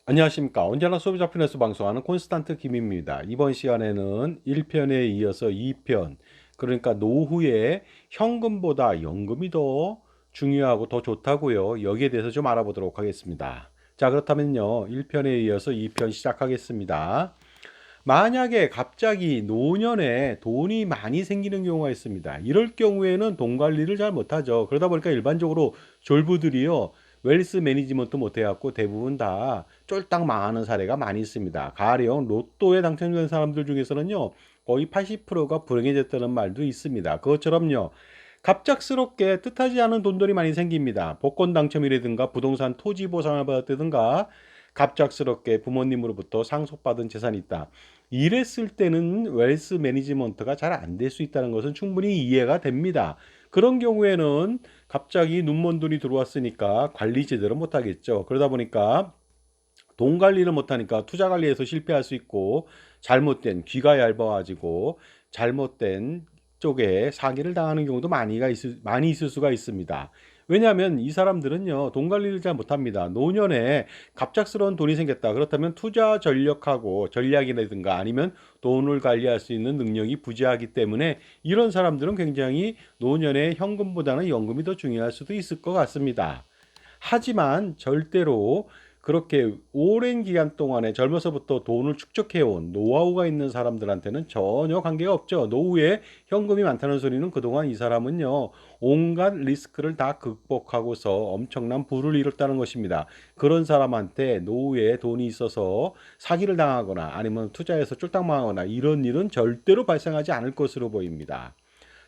안녕하십니까. 언제나 소비자 편에서 방송하는 콘스탄트 김입니다. 이번 시간에는 1편에 이어서 2편, 그러니까 노후에 현금보다 연금이 더 중요하고 더 좋다고요. 여기에 대해서 좀 알아보도록 하겠습니다. 자, 그렇다면요. 1편에 이어서 2편 시작하겠습니다. 만약에 갑자기 노년에 돈이 많이 생기는 경우가 있습니다. 이럴 경우에는 돈 관리를 잘 못하죠. 그러다 보니까 일반적으로 졸부들이요, 웰스 매니지먼트 못해갖고 대부분 다 쫄딱 망하는 사례가 많이 있습니다. 가령 로또에 당첨된 사람들 중에서는요, 거의 80%가 불행해졌다는 말도 있습니다. 그것처럼요, 갑작스럽게 뜻하지 않은 돈들이 많이 생깁니다. 복권 당첨이라든가 부동산 토지 보상을 받았다든가 갑작스럽게 부모님으로부터 상속받은 재산이 있다. 이랬을 때는 웰스 매니지먼트가 잘 안 될 수 있다는 것은 충분히 이해가 됩니다. 그런 경우에는 갑자기 눈먼 돈이 들어왔으니까 관리 제대로 못하겠죠. 그러다 보니까 돈 관리를 못하니까 투자 관리에서 실패할 수 있고, 잘못된 귀가 얇아가지고 잘못된 쪽에 사기를 당하는 경우도 많이 있을 수가 있습니다. 왜냐하면 이 사람들은요, 돈 관리를 잘 못합니다. 노년에 갑작스러운 돈이 생겼다. 그렇다면 투자 전략이라든가 아니면 돈을 관리할 수 있는 능력이 부재하기 때문에 이런 사람들은 굉장히 노년에 현금보다는 연금이 더 중요할 수도 있을 것 같습니다. 하지만 절대로 그렇게 오랜 기간 동안에 젊어서부터 돈을 축적해온 노하우가 있는 사람들한테는 전혀 관계가 없죠. 노후에 현금이 많다는 소리는 그동안 이 사람은요, 온갖 리스크를 다 극복하고서 엄청난 부를 이뤘다는 것입니다. 그런 사람한테 노후에 돈이 있어서 사기를 당하거나 아니면 투자해서 쫄딱 망하거나 이런 일은 절대로 발생하지 않을 것으로 보입니다.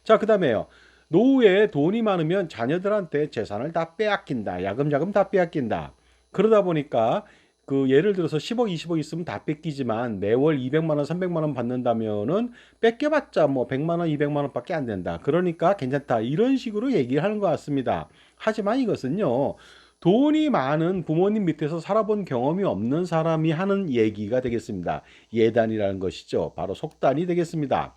자, 그 다음에요. 노후에 돈이 많으면 자녀들한테 재산을 다 빼앗긴다. 야금야금 다 빼앗긴다. 그러다 보니까 그 예를 들어서 10억, 20억 있으면 다 뺏기지만 매월 200만 원, 300만 원 받는다면은 뺏겨봤자 뭐 100만 원, 200만 원밖에 안 된다. 그러니까 괜찮다. 이런 식으로 얘기를 하는 것 같습니다. 하지만 이것은요, 돈이 많은 부모님 밑에서 살아본 경험이 없는 사람이 하는 얘기가 되겠습니다. 예단이라는 것이죠. 바로 속단이 되겠습니다.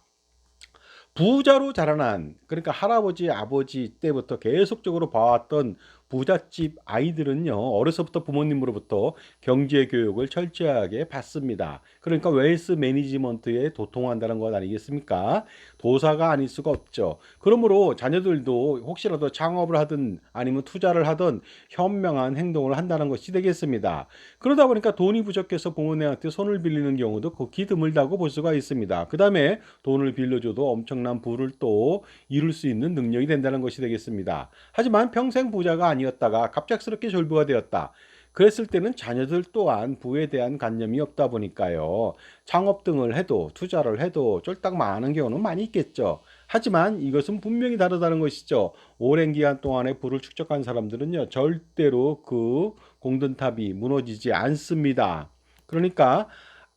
부자로 자라난, 그러니까 할아버지 아버지 때부터 계속적으로 봐왔던 부잣집 아이들은요, 어려서부터 부모님으로부터 경제 교육을 철저하게 받습니다. 그러니까 웰스 매니지먼트에 도통한다는 것 아니겠습니까? 도사가 아닐 수가 없죠. 그러므로 자녀들도 혹시라도 창업을 하든 아니면 투자를 하든 현명한 행동을 한다는 것이 되겠습니다. 그러다 보니까 돈이 부족해서 부모님한테 손을 빌리는 경우도 극히 드물다고 볼 수가 있습니다. 그 다음에 돈을 빌려줘도 엄청난 부를 또 이룰 수 있는 능력이 된다는 것이 되겠습니다. 하지만 평생 부자가 아니었다가 갑작스럽게 졸부가 되었다. 그랬을 때는 자녀들 또한 부에 대한 관념이 없다 보니까요, 창업 등을 해도 투자를 해도 쫄딱 망하는 경우는 많이 있겠죠. 하지만 이것은 분명히 다르다는 것이죠. 오랜 기간 동안에 부를 축적한 사람들은요, 절대로 그 공든탑이 무너지지 않습니다. 그러니까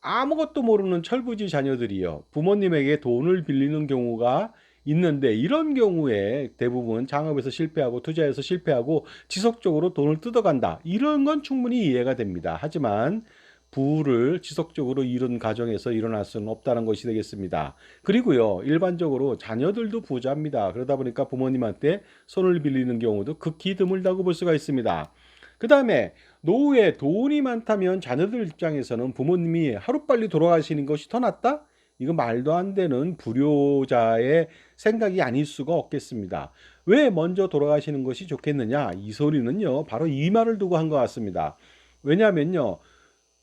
아무것도 모르는 철부지 자녀들이요, 부모님에게 돈을 빌리는 경우가 있는데, 이런 경우에 대부분 창업에서 실패하고 투자에서 실패하고 지속적으로 돈을 뜯어간다. 이런 건 충분히 이해가 됩니다. 하지만 부를 지속적으로 이룬 가정에서 일어날 수는 없다는 것이 되겠습니다. 그리고요, 일반적으로 자녀들도 부자입니다. 그러다 보니까 부모님한테 손을 빌리는 경우도 극히 드물다고 볼 수가 있습니다. 그 다음에 노후에 돈이 많다면 자녀들 입장에서는 부모님이 하루빨리 돌아가시는 것이 더 낫다? 이거 말도 안 되는 불효자의 생각이 아닐 수가 없겠습니다. 왜 먼저 돌아가시는 것이 좋겠느냐? 이 소리는요, 바로 이 말을 두고 한 것 같습니다. 왜냐하면요,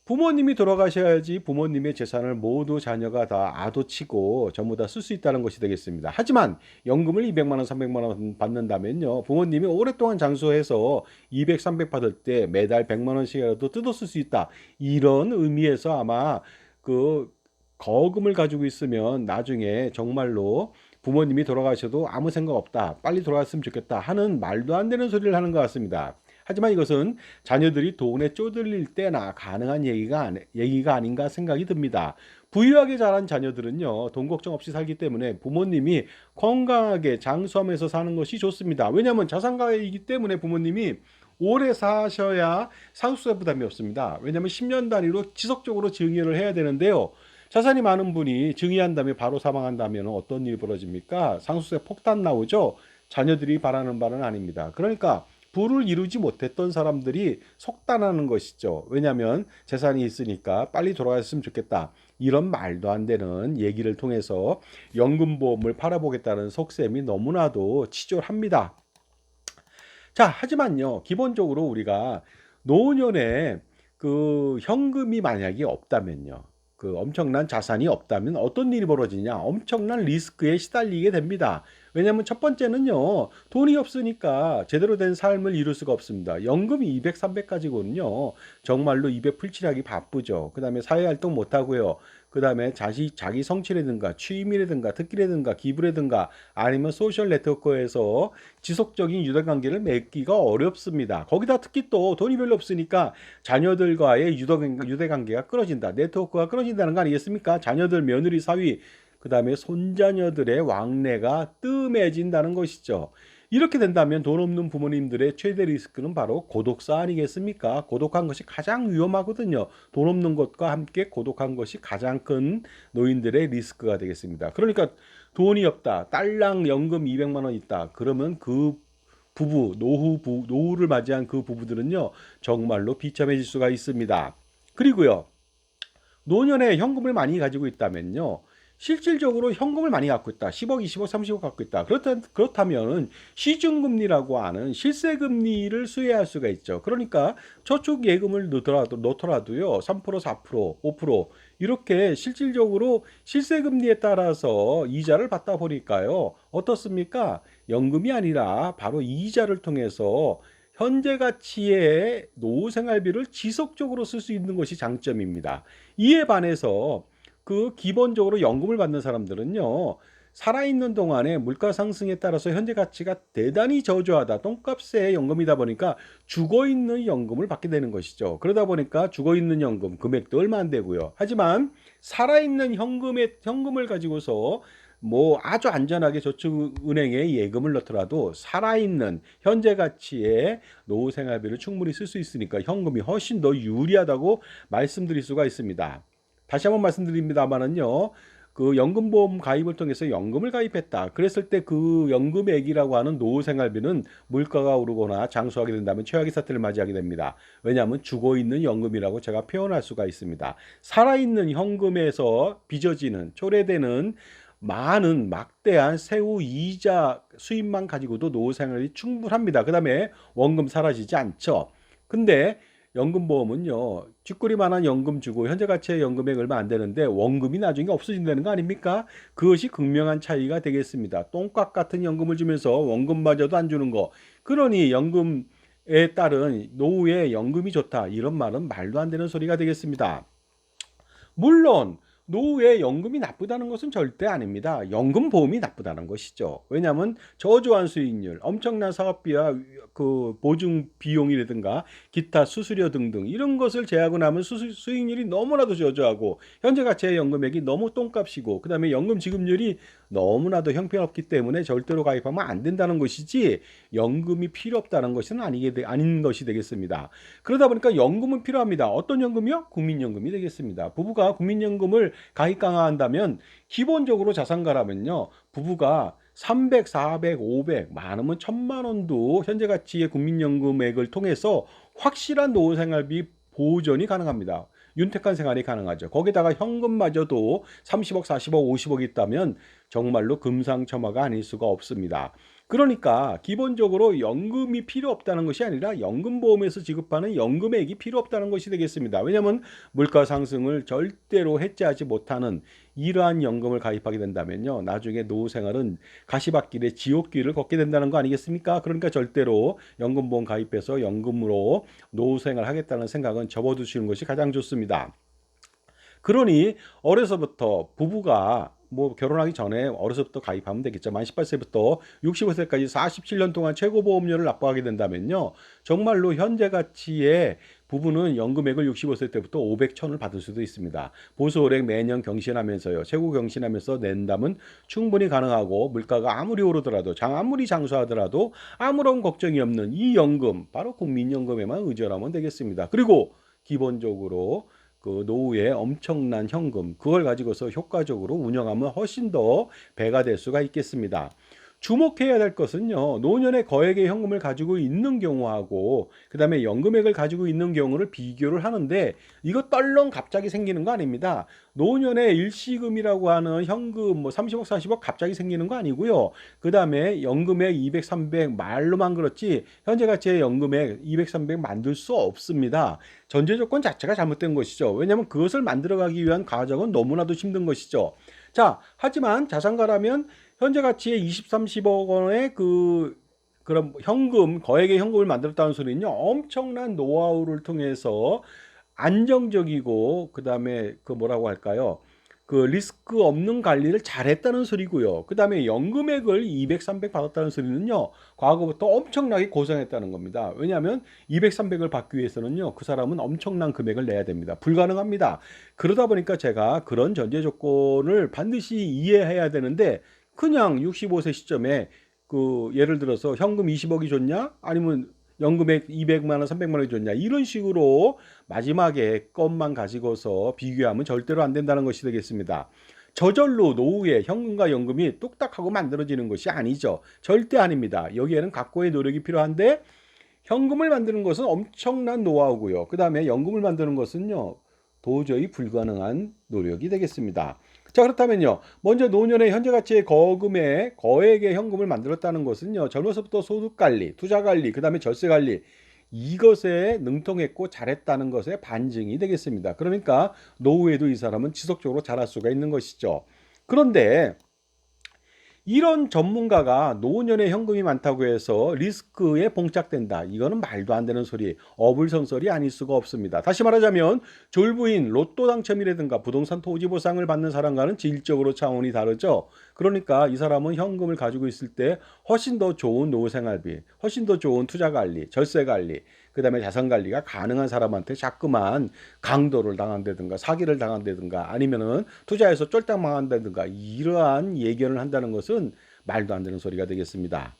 부모님이 돌아가셔야지 부모님의 재산을 모두 자녀가 다 아도치고 전부 다 쓸 수 있다는 것이 되겠습니다. 하지만 연금을 200만 원, 300만 원 받는다면요, 부모님이 오랫동안 장수해서 200, 300 받을 때 매달 100만 원씩이라도 뜯어 쓸 수 있다. 이런 의미에서 아마 그 거금을 가지고 있으면 나중에 정말로 부모님이 돌아가셔도 아무 생각 없다, 빨리 돌아갔으면 좋겠다 하는 말도 안 되는 소리를 하는 것 같습니다. 하지만 이것은 자녀들이 돈에 쪼들릴 때나 가능한 얘기가 아닌가 생각이 듭니다. 부유하게 자란 자녀들은요, 돈 걱정 없이 살기 때문에 부모님이 건강하게 장수하면서 사는 것이 좋습니다. 왜냐하면 자산가이기 때문에 부모님이 오래 사셔야 상속세 부담이 없습니다. 왜냐하면 10년 단위로 지속적으로 증여를 해야 되는데요, 자산이 많은 분이 증여한 다음에 바로 사망한다면 어떤 일이 벌어집니까? 상속세 폭탄 나오죠. 자녀들이 바라는 바는 아닙니다. 그러니까 부를 이루지 못했던 사람들이 속단하는 것이죠. 왜냐하면 재산이 있으니까 빨리 돌아갔으면 좋겠다. 이런 말도 안 되는 얘기를 통해서 연금보험을 팔아보겠다는 속셈이 너무나도 치졸합니다. 자, 하지만요, 기본적으로 우리가 노년에 그 현금이 만약에 없다면요, 그 엄청난 자산이 없다면 어떤 일이 벌어지냐? 엄청난 리스크에 시달리게 됩니다. 왜냐하면 첫 번째는요, 돈이 없으니까 제대로 된 삶을 이룰 수가 없습니다. 연금이 200, 300 가지고는요, 정말로 입에 풀칠하기 바쁘죠. 그 다음에 사회활동 못하고요. 그 다음에 자기 성취라든가 취미라든가 특기라든가 기부라든가 아니면 소셜 네트워크에서 지속적인 유대관계를 맺기가 어렵습니다. 거기다 특히 또 돈이 별로 없으니까 자녀들과의 유대관계가 끊어진다. 네트워크가 끊어진다는 거 아니겠습니까? 자녀들, 며느리, 사위, 그 다음에 손자녀들의 왕래가 뜸해진다는 것이죠. 이렇게 된다면 돈 없는 부모님들의 최대 리스크는 바로 고독사 아니겠습니까? 고독한 것이 가장 위험하거든요. 돈 없는 것과 함께 고독한 것이 가장 큰 노인들의 리스크가 되겠습니다. 그러니까 돈이 없다. 딸랑 연금 200만 원 있다. 그러면 그 노후를 맞이한 그 부부들은요, 정말로 비참해질 수가 있습니다. 그리고요, 노년에 현금을 많이 가지고 있다면요, 실질적으로 현금을 많이 갖고 있다. 10억, 20억, 30억 갖고 있다. 그렇다면 시중금리라고 하는 실세금리를 수혜할 수가 있죠. 그러니까 저축 예금을 넣더라도요. 3%, 4%, 5% 이렇게 실질적으로 실세금리에 따라서 이자를 받다 보니까요. 어떻습니까? 연금이 아니라 바로 이자를 통해서 현재 가치의 노후 생활비를 지속적으로 쓸 수 있는 것이 장점입니다. 이에 반해서 그 기본적으로 연금을 받는 사람들은요, 살아있는 동안에 물가 상승에 따라서 현재 가치가 대단히 저조하다. 똥값의 연금이다 보니까 죽어있는 연금을 받게 되는 것이죠. 그러다 보니까 죽어있는 연금 금액도 얼마 안 되고요. 하지만 살아있는 현금을 가지고서 뭐 아주 안전하게 저축은행에 예금을 넣더라도 살아있는 현재 가치의 노후 생활비를 충분히 쓸 수 있으니까 현금이 훨씬 더 유리하다고 말씀드릴 수가 있습니다. 다시 한번 말씀드립니다만은요, 그 연금보험 가입을 통해서 연금을 가입했다. 그랬을 때 그 연금액이라고 하는 노후 생활비는 물가가 오르거나 장수하게 된다면 최악의 사태를 맞이하게 됩니다. 왜냐하면 죽어 있는 연금이라고 제가 표현할 수가 있습니다. 살아있는 현금에서 빚어지는 초래되는 많은 막대한 세후 이자 수입만 가지고도 노후 생활이 충분합니다. 그 다음에 원금 사라지지 않죠. 근데 연금보험은요, 쥐꼬리만한 연금 주고 현재 가치의 연금액 얼마 안 되는데 원금이 나중에 없어진다는 거 아닙니까? 그것이 극명한 차이가 되겠습니다. 똥값 같은 연금을 주면서 원금마저도 안 주는 거. 그러니 연금에 따른 노후에 연금이 좋다. 이런 말은 말도 안 되는 소리가 되겠습니다. 물론 노후에 연금이 나쁘다는 것은 절대 아닙니다. 연금보험이 나쁘다는 것이죠. 왜냐하면 저조한 수익률, 엄청난 사업비와 그 보증 비용이라든가 기타 수수료 등등 이런 것을 제하고 나면 수익률이 너무나도 저조하고 현재 가치의 연금액이 너무 똥값이고 그 다음에 연금 지급률이 너무나도 형편없기 때문에 절대로 가입하면 안 된다는 것이지 연금이 필요 없다는 것은 아닌 것이 되겠습니다. 그러다 보니까 연금은 필요합니다. 어떤 연금이요? 국민연금이 되겠습니다. 부부가 국민연금을 가입 강화한다면 기본적으로 자산가라면요. 부부가 300, 400, 500, 많으면 1,000만 원도 현재 가치의 국민연금액을 통해서 확실한 노후 생활비 보전이 가능합니다. 윤택한 생활이 가능하죠. 거기다가 현금마저도 30억, 40억, 50억 있다면 정말로 금상첨화가 아닐 수가 없습니다. 그러니까 기본적으로 연금이 필요 없다는 것이 아니라 연금보험에서 지급하는 연금액이 필요 없다는 것이 되겠습니다. 왜냐하면 물가 상승을 절대로 해지하지 못하는 이러한 연금을 가입하게 된다면요, 나중에 노후 생활은 가시밭길에 지옥길을 걷게 된다는 거 아니겠습니까? 그러니까 절대로 연금보험 가입해서 연금으로 노후 생활 하겠다는 생각은 접어두시는 것이 가장 좋습니다. 그러니 어려서부터 부부가 뭐 결혼하기 전에 어려서부터 가입하면 되겠죠. 만 18세부터 65세까지 47년 동안 최고 보험료를 납부하게 된다면요, 정말로 현재 가치의 부부는 연금액을 65세 때부터 500, 1000을 받을 수도 있습니다. 보수월액 매년 경신하면서요, 최고 경신하면서 낸다면 충분히 가능하고 물가가 아무리 오르더라도 아무리 장수하더라도 아무런 걱정이 없는 이 연금, 바로 국민연금에만 의존하면 되겠습니다. 그리고 기본적으로 그 노후에 엄청난 현금, 그걸 가지고서 효과적으로 운영하면 훨씬 더 배가 될 수가 있겠습니다. 주목해야 될 것은요, 노년의 거액의 현금을 가지고 있는 경우하고 그 다음에 연금액을 가지고 있는 경우를 비교를 하는데, 이거 떨렁 갑자기 생기는 거 아닙니다. 노년의 일시금이라고 하는 현금 뭐 30억 40억 갑자기 생기는 거 아니고요. 그 다음에 연금액 200 300 말로만 그렇지 현재 가치의 연금액 200 300 만들 수 없습니다. 전제 조건 자체가 잘못된 것이죠. 왜냐하면 그것을 만들어가기 위한 과정은 너무나도 힘든 것이죠. 자, 하지만 자산가라면 현재 가치의 20, 30억 원의 그런 현금, 거액의 현금을 만들었다는 소리는요, 엄청난 노하우를 통해서 안정적이고, 그 다음에 그 뭐라고 할까요? 그 리스크 없는 관리를 잘했다는 소리고요. 그 다음에 연금액을 200, 300 받았다는 소리는요, 과거부터 엄청나게 고생했다는 겁니다. 왜냐하면 200, 300을 받기 위해서는요, 그 사람은 엄청난 금액을 내야 됩니다. 불가능합니다. 그러다 보니까 제가 그런 전제 조건을 반드시 이해해야 되는데, 그냥 65세 시점에 그 예를 들어서 현금 20억이 좋냐? 아니면 연금액 200만 원, 300만 원이 좋냐? 이런 식으로 마지막에 것만 가지고서 비교하면 절대로 안 된다는 것이 되겠습니다. 저절로 노후에 현금과 연금이 뚝딱하고 만들어지는 것이 아니죠. 절대 아닙니다. 여기에는 각고의 노력이 필요한데, 현금을 만드는 것은 엄청난 노하우고요. 그 다음에 연금을 만드는 것은요, 도저히 불가능한 노력이 되겠습니다. 자, 그렇다면요, 먼저 노년의 현재 가치의 거금에 거액의 현금을 만들었다는 것은요, 젊어서부터 소득 관리, 투자 관리, 그 다음에 절세 관리, 이것에 능통했고 잘했다는 것의 반증이 되겠습니다. 그러니까 노후에도 이 사람은 지속적으로 잘할 수가 있는 것이죠. 그런데 이런 전문가가 노년에 현금이 많다고 해서 리스크에 봉착된다, 이거는 말도 안 되는 소리, 어불성설이 아닐 수가 없습니다. 다시 말하자면 졸부인, 로또 당첨이라든가 부동산 토지 보상을 받는 사람과는 질적으로 차원이 다르죠. 그러니까 이 사람은 현금을 가지고 있을 때 훨씬 더 좋은 노후 생활비, 훨씬 더 좋은 투자 관리, 절세 관리, 그 다음에 자산 관리가 가능한 사람한테 자꾸만 강도를 당한다든가 사기를 당한다든가 아니면은 투자해서 쫄딱 망한다든가 이러한 예견을 한다는 것은 말도 안 되는 소리가 되겠습니다.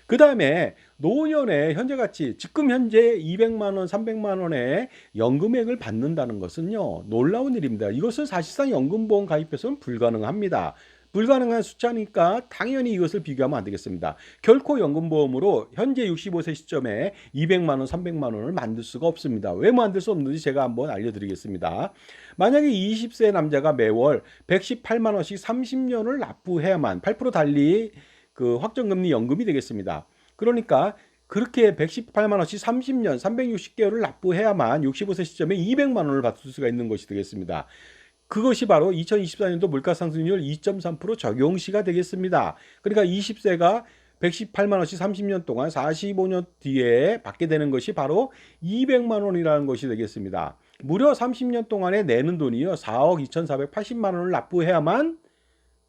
그 다음에 노년에 현재 가치, 지금 현재 200만 원, 300만 원의 연금액을 받는다는 것은요, 놀라운 일입니다. 이것은 사실상 연금보험 가입해서는 불가능합니다. 불가능한 숫자니까 당연히 이것을 비교하면 안 되겠습니다. 결코 연금보험으로 현재 65세 시점에 200만 원, 300만 원을 만들 수가 없습니다. 왜 만들 수 없는지 제가 한번 알려드리겠습니다. 만약에 20세 남자가 매월 118만 원씩 30년을 납부해야만 8% 달리 그 확정금리 연금이 되겠습니다. 그러니까 그렇게 118만 원씩 30년 360개월을 납부해야만 65세 시점에 200만 원을 받을 수가 있는 것이 되겠습니다. 그것이 바로 2024년도 물가상승률 2.3% 적용시가 되겠습니다. 그러니까 20세가 118만 원씩 30년 동안 45년 뒤에 받게 되는 것이 바로 200만 원이라는 것이 되겠습니다. 무려 30년 동안에 내는 돈이요, 4억 2,480만 원을 납부해야만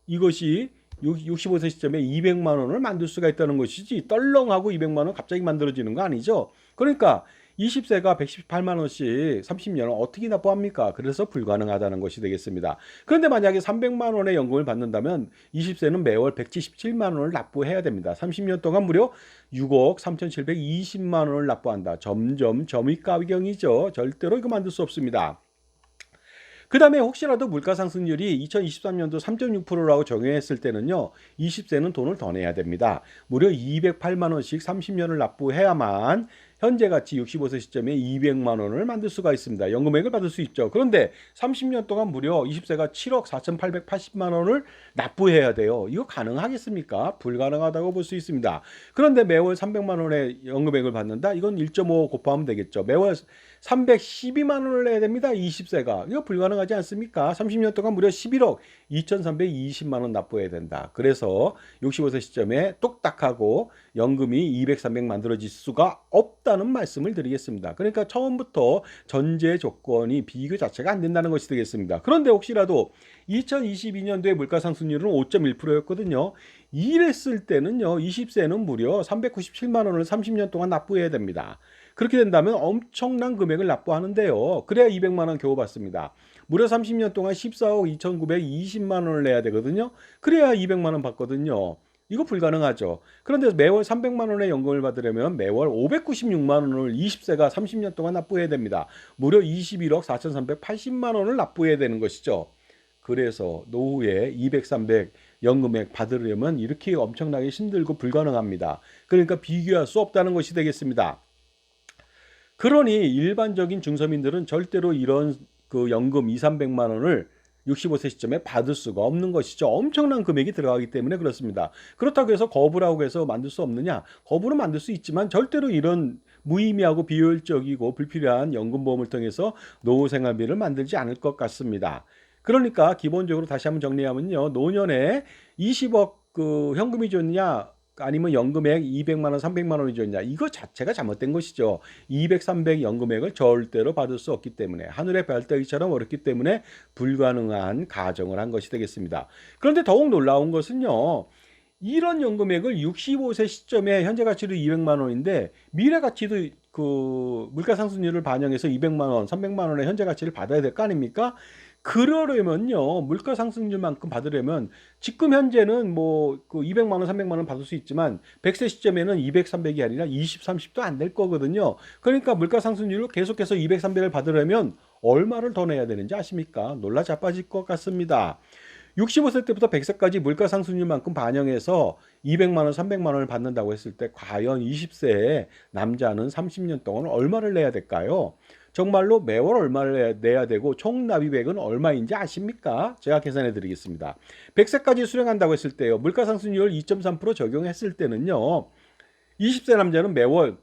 이것이 65세 시점에 200만 원을 만들 수가 있다는 것이지, 떨렁하고 200만 원 갑자기 만들어지는 거 아니죠. 그러니까 20세가 118만 원씩 30년을 어떻게 납부합니까? 그래서 불가능하다는 것이 되겠습니다. 그런데 만약에 300만 원의 연금을 받는다면 20세는 매월 177만 원을 납부해야 됩니다. 30년 동안 무려 6억 3,720만 원을 납부한다. 점점 점입가경이죠. 절대로 이거 만들 수 없습니다. 그 다음에 혹시라도 물가상승률이 2023년도 3.6%라고 적용했을 때는요, 20세는 돈을 더 내야 됩니다. 무려 208만 원씩 30년을 납부해야만 현재 가치 65세 시점에 200만 원을 만들 수가 있습니다. 연금액을 받을 수 있죠. 그런데 30년 동안 무려 20세가 7억 4,880만 원을 납부해야 돼요. 이거 가능하겠습니까? 불가능하다고 볼 수 있습니다. 그런데 매월 300만 원의 연금액을 받는다? 이건 1.5 곱하면 되겠죠. 매월 312만 원을 내야 됩니다. 20세가. 이거 불가능하지 않습니까? 30년 동안 무려 11억 2,320만 원 납부해야 된다. 그래서 65세 시점에 똑딱하고 연금이 200, 300 만들어질 수가 없다는 말씀을 드리겠습니다. 그러니까 처음부터 전제 조건이 비교 자체가 안 된다는 것이 되겠습니다. 그런데 혹시라도 2022년도에 물가상승률은 5.1%였거든요. 이랬을 때는요, 20세는 무려 397만 원을 30년 동안 납부해야 됩니다. 그렇게 된다면 엄청난 금액을 납부하는데요. 그래야 200만 원 겨우 받습니다. 무려 30년 동안 14억 2,920만 원을 내야 되거든요. 그래야 200만 원 받거든요. 이거 불가능하죠. 그런데 매월 300만 원의 연금을 받으려면 매월 596만 원을 20세가 30년 동안 납부해야 됩니다. 무려 21억 4,380만 원을 납부해야 되는 것이죠. 그래서 노후에 200, 300 연금액 받으려면 이렇게 엄청나게 힘들고 불가능합니다. 그러니까 비교할 수 없다는 것이 되겠습니다. 그러니 일반적인 중서민들은 절대로 이런 그 연금 2, 300만 원을 65세 시점에 받을 수가 없는 것이죠. 엄청난 금액이 들어가기 때문에 그렇습니다. 그렇다고 해서 거부라고 해서 만들 수 없느냐? 거부는 만들 수 있지만 절대로 이런 무의미하고 비효율적이고 불필요한 연금보험을 통해서 노후 생활비를 만들지 않을 것 같습니다. 그러니까 기본적으로 다시 한번 정리하면요. 노년에 20억 그 현금이 좋냐? 아니면 연금액 200만 원, 300만 원이 좋냐? 이거 자체가 잘못된 것이죠. 200, 300 연금액을 절대로 받을 수 없기 때문에 하늘의 별따기처럼 어렵기 때문에 불가능한 가정을 한 것이 되겠습니다. 그런데 더욱 놀라운 것은요. 이런 연금액을 65세 시점에 현재 가치로 200만 원인데 미래 가치도 그 물가 상승률을 반영해서 200만 원, 300만 원의 현재 가치를 받아야 될 거 아닙니까? 그러려면요. 물가 상승률만큼 받으려면 지금 현재는 뭐 그 200만 원, 300만 원 받을 수 있지만 100세 시점에는 200, 300이 아니라 20, 30도 안 될 거거든요. 그러니까 물가 상승률로 계속해서 200, 300을 받으려면 얼마를 더 내야 되는지 아십니까? 놀라 자빠질 것 같습니다. 65세 때부터 100세까지 물가 상승률만큼 반영해서 200만 원, 300만 원을 받는다고 했을 때 과연 20세의 남자는 30년 동안 얼마를 내야 될까요? 정말로 매월 얼마를 내야 되고 총 납입액은 얼마인지 아십니까? 제가 계산해 드리겠습니다. 100세까지 수령한다고 했을 때요. 물가 상승률 2.3% 적용했을 때는요. 20세 남자는 매월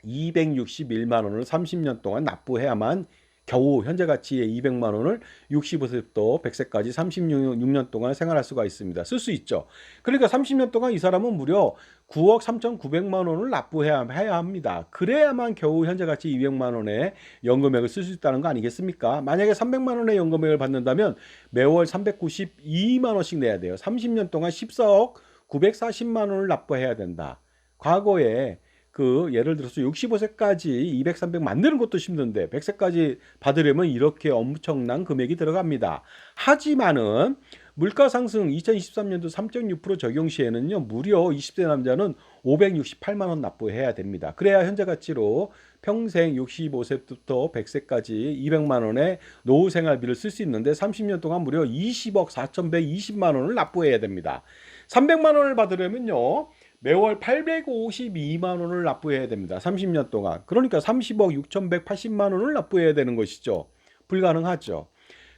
261만 원을 30년 동안 납부해야만 겨우 현재 가치의 200만 원을 65세부터 100세까지 36년 동안 생활할 수가 있습니다. 쓸 수 있죠. 그러니까 30년 동안 이 사람은 무려 9억 3,900만 원을 납부해야 합니다. 그래야만 겨우 현재 가치 200만 원의 연금액을 쓸 수 있다는 거 아니겠습니까? 만약에 300만 원의 연금액을 받는다면 매월 392만 원씩 내야 돼요. 30년 동안 14억 940만 원을 납부해야 된다. 과거에 그 예를 들어서 65세까지 200, 300 만드는 것도 힘든데 100세까지 받으려면 이렇게 엄청난 금액이 들어갑니다. 하지만은 물가 상승 2023년도 3.6% 적용 시에는요. 무려 20세 남자는 568만 원 납부해야 됩니다. 그래야 현재 가치로 평생 65세부터 100세까지 200만 원의 노후 생활비를 쓸 수 있는데 30년 동안 무려 20억 4,120만 원을 납부해야 됩니다. 300만 원을 받으려면요. 매월 852만 원을 납부해야 됩니다. 30년 동안. 그러니까 30억 6,180만 원을 납부해야 되는 것이죠. 불가능하죠.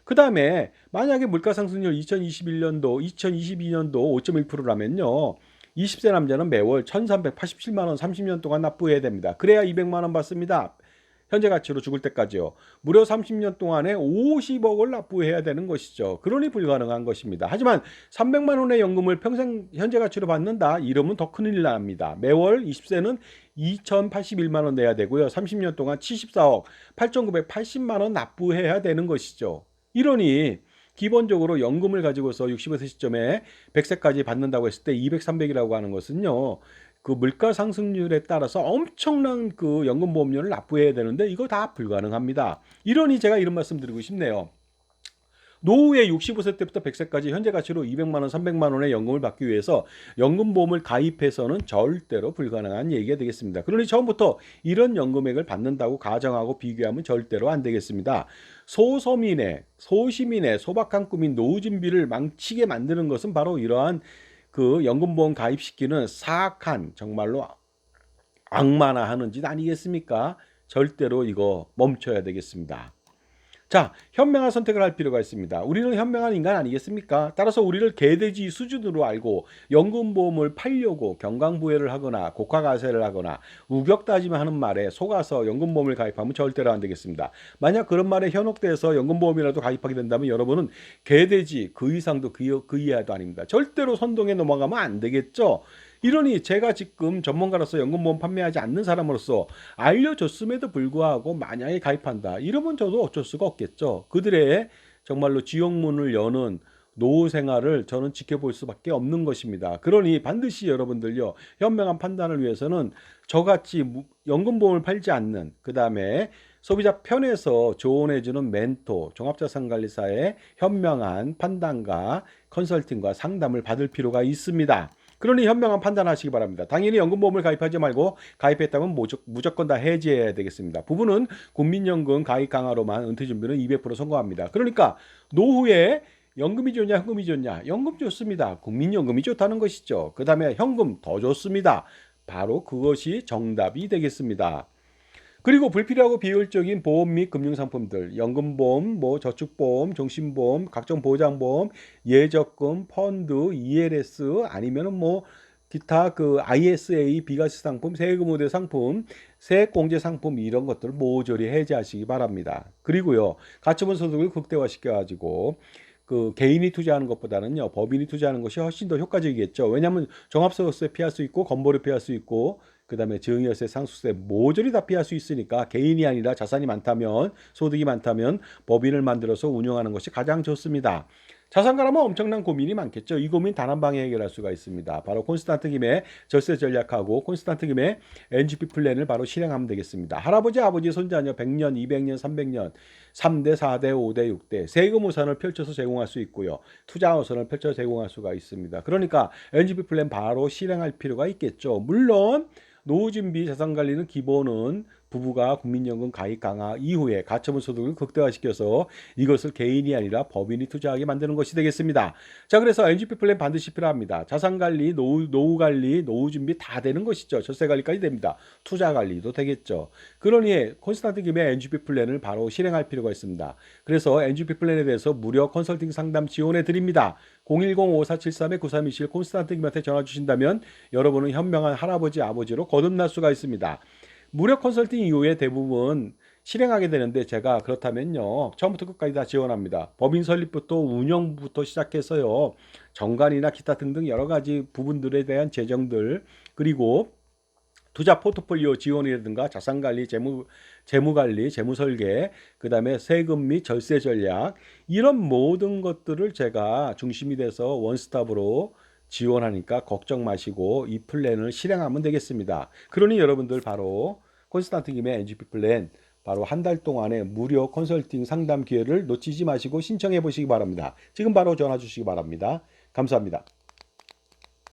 그 다음에 만약에 물가 상승률 2022년도 5.1%라면요. 20세 남자는 매월 1,387만 원 30년 동안 납부해야 됩니다. 그래야 200만 원 받습니다. 현재 가치로 죽을 때까지요. 무려 30년 동안에 50억을 납부해야 되는 것이죠. 그러니 불가능한 것입니다. 하지만 300만 원의 연금을 평생 현재 가치로 받는다. 이러면 더 큰일 납니다. 매월 20세는 2,081만 원 내야 되고요. 30년 동안 74억 8,980만 원 납부해야 되는 것이죠. 이러니 기본적으로 연금을 가지고서 65세 시점에 100세까지 받는다고 했을 때 200, 300이라고 하는 것은요. 그 물가 상승률에 따라서 엄청난 그 연금보험료를 납부해야 되는데 이거 다 불가능합니다. 이러니 제가 이런 말씀 드리고 싶네요. 노후에 65세 때부터 100세까지 현재 가치로 200만 원, 300만 원의 연금을 받기 위해서 연금보험을 가입해서는 절대로 불가능한 얘기가 되겠습니다. 그러니 처음부터 이런 연금액을 받는다고 가정하고 비교하면 절대로 안 되겠습니다. 소시민의 소박한 꿈인 노후 준비를 망치게 만드는 것은 바로 이러한 그 연금보험 가입시키는 사악한 정말로 악마나 하는 짓 아니겠습니까? 절대로 이거 멈춰야 되겠습니다. 자, 현명한 선택을 할 필요가 있습니다. 우리는 현명한 인간 아니겠습니까? 따라서 우리를 개돼지 수준으로 알고 연금보험을 팔려고 경강부회를 하거나 고가가세를 하거나 우격다짐 하는 말에 속아서 연금보험을 가입하면 절대로 안 되겠습니다. 만약 그런 말에 현혹돼서 연금보험이라도 가입하게 된다면 여러분은 개돼지 그 이상도 그 이하도 아닙니다. 절대로 선동에 넘어가면 안 되겠죠. 이러니 제가 지금 전문가로서 연금보험 판매하지 않는 사람으로서 알려줬음에도 불구하고 만약에 가입한다. 이러면 저도 어쩔 수가 없겠죠. 그들의 정말로 지옥문을 여는 노후 생활을 저는 지켜볼 수밖에 없는 것입니다. 그러니 반드시 여러분들요. 현명한 판단을 위해서는 저같이 연금보험을 팔지 않는 그 다음에 소비자 편에서 조언해주는 멘토, 종합자산관리사의 현명한 판단과 컨설팅과 상담을 받을 필요가 있습니다. 그러니 현명한 판단하시기 바랍니다. 당연히 연금보험을 가입하지 말고 가입했다면 무조건 다 해지해야 되겠습니다. 부부는 국민연금 가입 강화로만 은퇴 준비는 200% 성공합니다. 그러니까 노후에 연금이 좋냐, 현금이 좋냐? 연금 좋습니다. 국민연금이 좋다는 것이죠. 그 다음에 현금 더 좋습니다. 바로 그것이 정답이 되겠습니다. 그리고 불필요하고 비효율적인 보험 및 금융상품들, 연금보험, 뭐 저축보험, 종신보험, 각종 보장보험, 예적금, 펀드, ELS 아니면은 뭐 기타 그 ISA 비과세 상품, 세금 우대 상품, 세액공제 상품 이런 것들을 모조리 해제하시기 바랍니다. 그리고요, 가처분 소득을 극대화시켜 가지고 그 개인이 투자하는 것보다는요 법인이 투자하는 것이 훨씬 더 효과적이겠죠. 왜냐하면 종합소득세 피할 수 있고 건보료 피할 수 있고 그다음에 증여세, 상속세 모조리 다 피할 수 있으니까 개인이 아니라 자산이 많다면 소득이 많다면 법인을 만들어서 운영하는 것이 가장 좋습니다. 자산가라면 엄청난 고민이 많겠죠. 이 고민 단 한 방에 해결할 수가 있습니다. 바로 콘스탄트 김의 절세 전략하고 콘스탄트 김의 NGP 플랜을 바로 실행하면 되겠습니다. 할아버지, 아버지, 손자녀 100년, 200년, 300년, 3대, 4대, 5대, 6대 세금 우산을 펼쳐서 제공할 수 있고요. 투자 우산을 펼쳐 제공할 수가 있습니다. 그러니까 NGP 플랜 바로 실행할 필요가 있겠죠. 물론 노후 준비 자산 관리는 기본은 부부가 국민연금 가입 강화 이후에 가처분 소득을 극대화시켜서 이것을 개인이 아니라 법인이 투자하게 만드는 것이 되겠습니다. 자, 그래서 NGP 플랜 반드시 필요합니다. 자산 관리, 노후 관리, 노후 준비 다 되는 것이죠. 절세 관리까지 됩니다. 투자 관리도 되겠죠. 그러니 콘스탄트 김의 NGP 플랜을 바로 실행할 필요가 있습니다. 그래서 NGP 플랜에 대해서 무료 컨설팅 상담 지원해 드립니다. 010-5473-9327 콘스탄트 김한테 전화 주신다면 여러분은 현명한 할아버지, 아버지로 거듭날 수가 있습니다. 무료 컨설팅 이후에 대부분 실행하게 되는데 제가 그렇다면요 처음부터 끝까지 다 지원합니다. 법인 설립부터 운영부터 시작해서요 정관이나 기타 등등 여러 가지 부분들에 대한 재정들 그리고 투자 포트폴리오 지원이라든가 자산관리, 재무관리, 재무설계, 그 다음에 세금 및 절세 전략 이런 모든 것들을 제가 중심이 돼서 원스톱으로 지원하니까 걱정 마시고 이 플랜을 실행하면 되겠습니다. 그러니 여러분들 바로 콘스탄트 김의 NGP 플랜 바로 한 달 동안의 무료 컨설팅 상담 기회를 놓치지 마시고 신청해 보시기 바랍니다. 지금 바로 전화 주시기 바랍니다. 감사합니다.